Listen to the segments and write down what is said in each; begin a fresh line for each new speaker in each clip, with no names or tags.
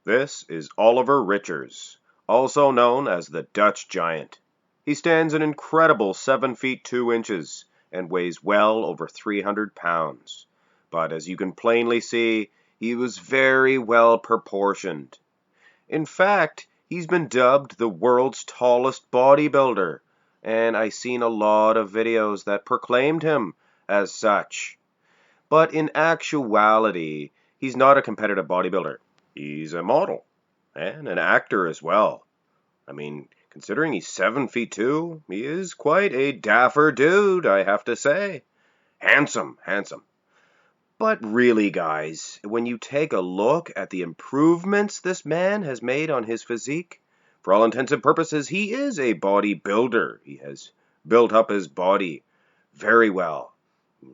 This is Olivier Richters, also known as the Dutch Giant. He stands an incredible 7 feet 2 inches and weighs well over 300 pounds. But as you can plainly see, he was very well proportioned. In fact, he's been dubbed the world's tallest bodybuilder, and I've seen a lot of videos that proclaimed him as such. But in actuality, he's not a competitive bodybuilder. He's a model and an actor as well. I mean, considering he's 7 feet 2, he is quite a dapper dude, I have to say. Handsome, handsome. But really, guys, when you take a look at the improvements this man has made on his physique, for all intents and purposes, he is a bodybuilder. He has built up his body very well.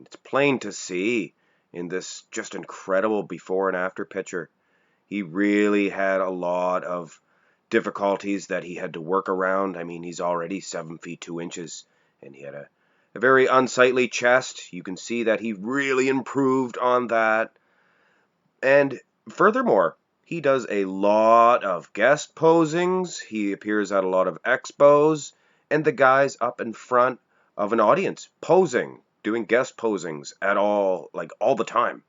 It's plain to see in this just incredible before and after picture. He really had a lot of difficulties that he had to work around. I mean, he's already 7 feet 2 inches, and he had a very unsightly chest. You can see that he really improved on that. And furthermore, he does a lot of guest posings. He appears at a lot of expos, and the guy's up in front of an audience posing, doing guest posings at all the time.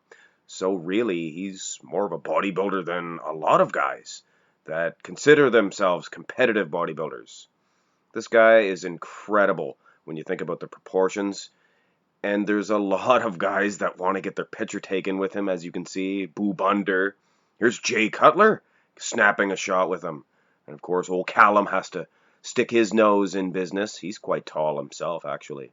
So really, he's more of a bodybuilder than a lot of guys that consider themselves competitive bodybuilders. This guy is incredible when you think about the proportions. And there's a lot of guys that want to get their picture taken with him, as you can see. Boob Under. Here's Jay Cutler snapping a shot with him. And of course, old Callum has to stick his nose in business. He's quite tall himself, actually.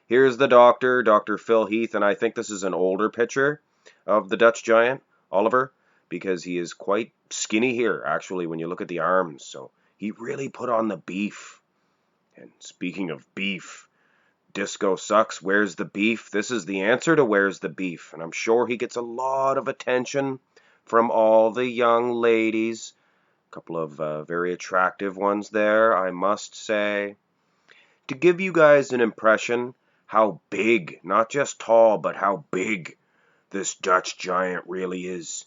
Here's the doctor, Dr. Phil Heath, and I think this is an older picture of the Dutch Giant, Oliver, because he is quite skinny here, actually, when you look at the arms. So he really put on the beef. And speaking of beef, disco sucks, where's the beef? This is the answer to where's the beef. And I'm sure he gets a lot of attention from all the young ladies. A couple of very attractive ones there, I must say. To give you guys an impression how big, not just tall, but how big this Dutch Giant really is.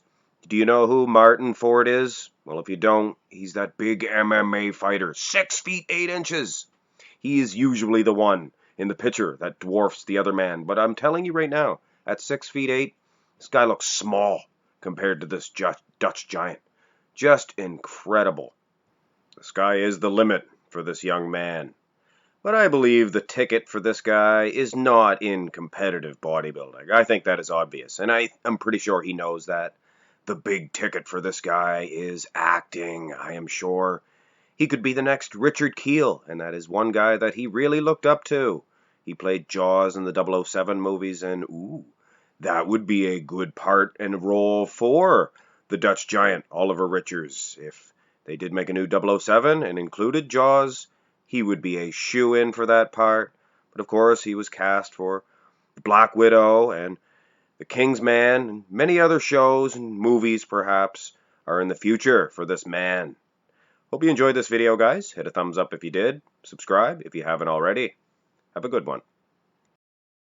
Do you know who Martin Ford is? Well, if you don't, he's that big MMA fighter, 6 feet 8 inches. He is usually the one in the picture that dwarfs the other man. But I'm telling you right now, at 6 feet 8, this guy looks small compared to this Dutch Giant. Just incredible. The sky is the limit for this young man. But I believe the ticket for this guy is not in competitive bodybuilding. I think that is obvious, and I'm pretty sure he knows that. The big ticket for this guy is acting, I am sure. He could be the next Richard Kiel, and that is one guy that he really looked up to. He played Jaws in the 007 movies, and that would be a good part and role for the Dutch Giant, Olivier Richters. If they did make a new 007 and included Jaws, he would be a shoo-in for that part. But of course, he was cast for The Black Widow and The King's Man, and many other shows and movies, perhaps, are in the future for this man. Hope you enjoyed this video, guys. Hit a thumbs up if you did. Subscribe if you haven't already. Have a good one.